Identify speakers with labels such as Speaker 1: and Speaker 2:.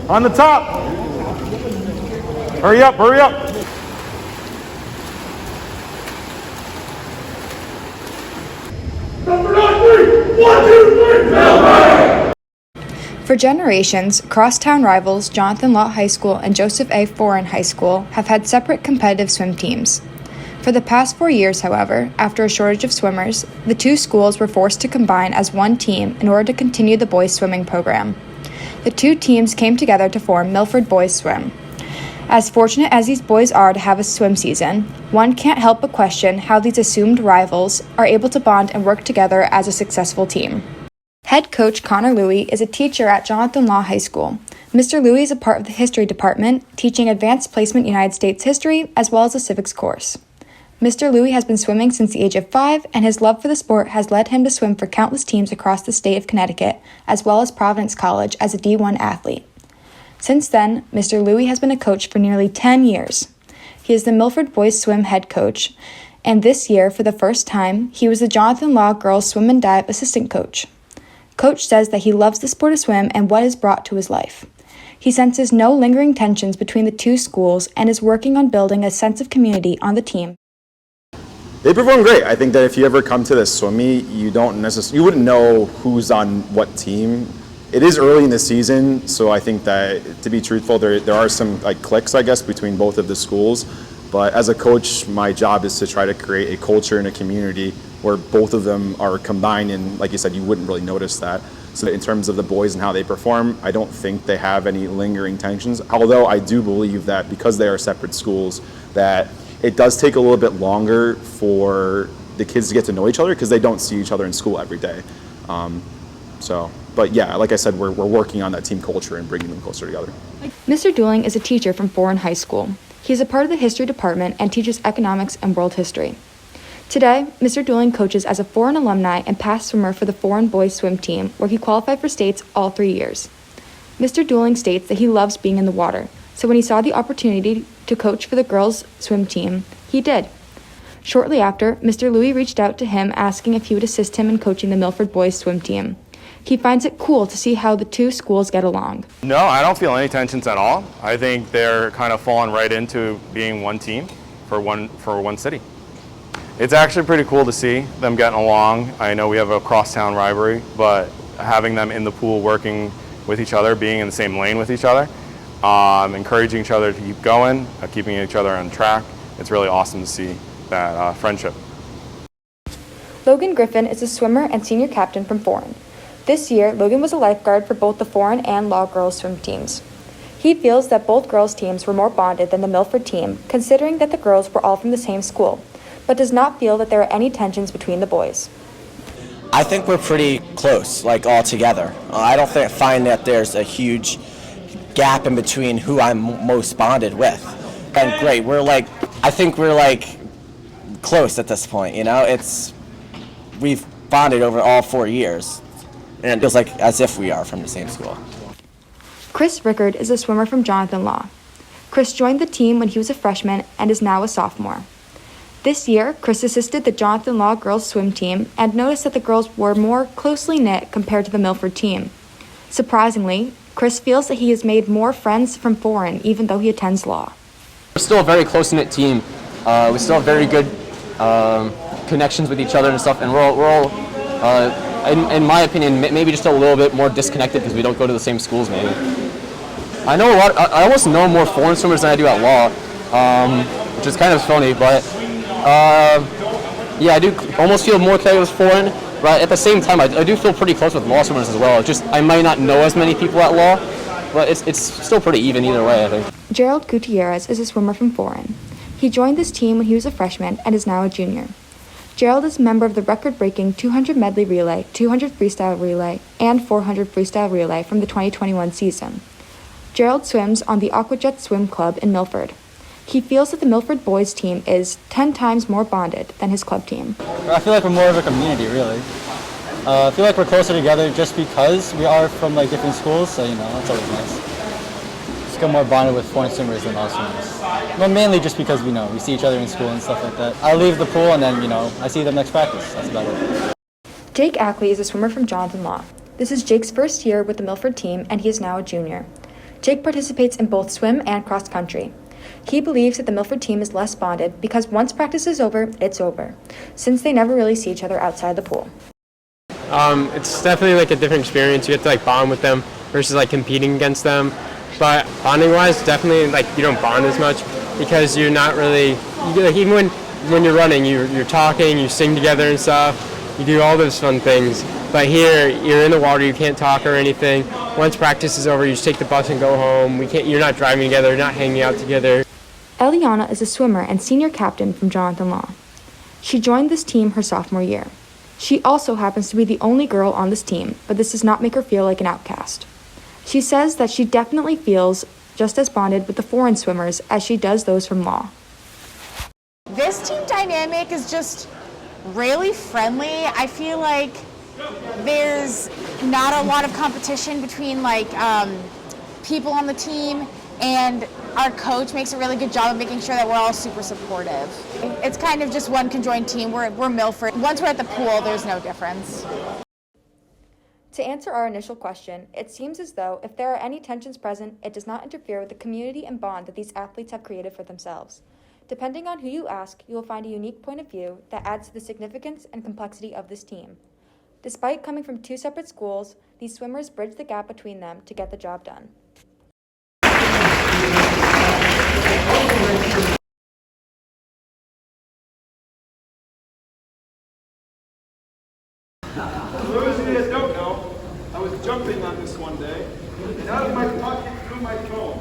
Speaker 1: On the top. Hurry up, hurry up.
Speaker 2: For generations, crosstown rivals Jonathan Lott High School and Joseph A. Foran High School have had separate competitive swim teams. For the past 4 years, however, after a shortage of swimmers, the two schools were forced to combine as one team in order to continue the boys' swimming program. The two teams came together to form Milford Boys Swim. As fortunate as these boys are to have a swim season, one can't help but question how these assumed rivals are able to bond and work together as a successful team. Head coach Connor Louie is a teacher at Jonathan Law High School. Mr. Louie is a part of the history department, teaching advanced placement United States history as well as a civics course. Mr. Louie has been swimming since the age of 5, and his love for the sport has led him to swim for countless teams across the state of Connecticut, as well as Providence College as a D1 athlete. Since then, Mr. Louie has been a coach for nearly 10 years. He is the Milford Boys Swim head coach, and this year, for the first time, he was the Jonathan Law Girls Swim and Dive assistant coach. Coach says that he loves the sport of swim and what is brought to his life. He senses no lingering tensions between the two schools and is working on building a sense of community on the team.
Speaker 1: They perform great. I think that if you ever come to the swim meet, you wouldn't know who's on what team. It is early in the season, so I think that, to be truthful, there are some cliques, I guess, between both of the schools. But as a coach, my job is to try to create a culture and a community where both of them are combined, and like you said, you wouldn't really notice that. So in terms of the boys and how they perform, I don't think they have any lingering tensions, although I do believe that because they are separate schools, that it does take a little bit longer for the kids to get to know each other because they don't see each other in school every day. But yeah, like I said, we're working on that team culture and bringing them closer together.
Speaker 2: Mr. Dooling is a teacher from Foran High School. He is a part of the history department and teaches economics and world history. Today, Mr. Dooling coaches as a Foran alumni and past swimmer for the Foran boys swim team, where he qualified for states all 3 years. Mr. Dooling states that he loves being in the water, so when he saw the opportunity to coach for the girls' swim team, he did. Shortly after, Mr. Louie reached out to him asking if he would assist him in coaching the Milford boys swim team. He finds it cool to see how the two schools get along.
Speaker 3: No, I don't feel any tensions at all. I think they're kind of falling right into being one team for one city. It's actually pretty cool to see them getting along. I know we have a crosstown rivalry, but having them in the pool working with each other, being in the same lane with each other, encouraging each other to keep going, keeping each other on track, it's really awesome to see that friendship.
Speaker 2: Logan Griffin is a swimmer and senior captain from Foran. This year, Logan was a lifeguard for both the Foran and Law girls swim teams. He feels that both girls teams were more bonded than the Milford team, considering that the girls were all from the same school, but does not feel that there are any tensions between the boys.
Speaker 4: I think we're pretty close, all together. I don't find that there's a huge gap in between who I'm most bonded with. And great, I think we're close at this point, we've bonded over all 4 years. And it feels as if we are from the same school.
Speaker 2: Chris Rickard is a swimmer from Jonathan Law. Chris joined the team when he was a freshman and is now a sophomore. This year, Chris assisted the Jonathan Law girls swim team and noticed that the girls were more closely knit compared to the Milford team. Surprisingly, Chris feels that he has made more friends from Foran even though he attends Law.
Speaker 5: We're still a very close-knit team. We still have very good connections with each other and stuff, and we're all in my opinion, maybe just a little bit more disconnected because we don't go to the same schools, maybe. I know I almost know more Foran swimmers than I do at Law, which is kind of funny, but yeah, I do almost feel more connected with Foran, but at the same time, I do feel pretty close with Law swimmers as well. Just I might not know as many people at Law, but it's still pretty even either way, I think.
Speaker 2: Gerald Gutierrez is a swimmer from Foran. He joined this team when he was a freshman and is now a junior. Gerald is a member of the record-breaking 200 medley relay, 200 freestyle relay, and 400 freestyle relay from the 2021 season. Gerald swims on the Aquajet Swim Club in Milford. He feels that the Milford boys team is 10 times more bonded than his club team.
Speaker 6: I feel like we're more of a community, really. I feel like we're closer together just because we are from different schools, so that's always nice. Just get more bonded with Foran swimmers than Law swimmers. Well, mainly just because we see each other in school and stuff like that. I leave the pool and then, I see them next practice. That's about it.
Speaker 2: Jake Ackley is a swimmer from Jonathan Law. This is Jake's first year with the Milford team and he is now a junior. Jake participates in both swim and cross country. He believes that the Milford team is less bonded because once practice is over, it's over, since they never really see each other outside the pool.
Speaker 7: It's definitely like a different experience. You get to like bond with them versus like competing against them. But bonding wise, definitely like you don't bond as much because you're not really, like even when you're running, you're talking, you sing together and stuff. You do all those fun things. But here, you're in the water, you can't talk or anything. Once practice is over, you just take the bus and go home. You're not driving together, you're not hanging out together.
Speaker 2: Eliana is a swimmer and senior captain from Jonathan Law. She joined this team her sophomore year. She also happens to be the only girl on this team, but this does not make her feel like an outcast. She says that she definitely feels just as bonded with the foreign swimmers as she does those from Law.
Speaker 8: This team dynamic is just really friendly. I feel like there's not a lot of competition between people on the team, and our coach makes a really good job of making sure that we're all super supportive. It's kind of just one conjoined team. We're Milford. Once we're at the pool, there's no difference.
Speaker 2: To answer our initial question, it seems as though if there are any tensions present, it does not interfere with the community and bond that these athletes have created for themselves. Depending on who you ask, you will find a unique point of view that adds to the significance and complexity of this team. Despite coming from two separate schools, these swimmers bridge the gap between them to get the job done.
Speaker 9: For those of you that don't know, I was jumping on this one day, and out of my pocket flew my phone.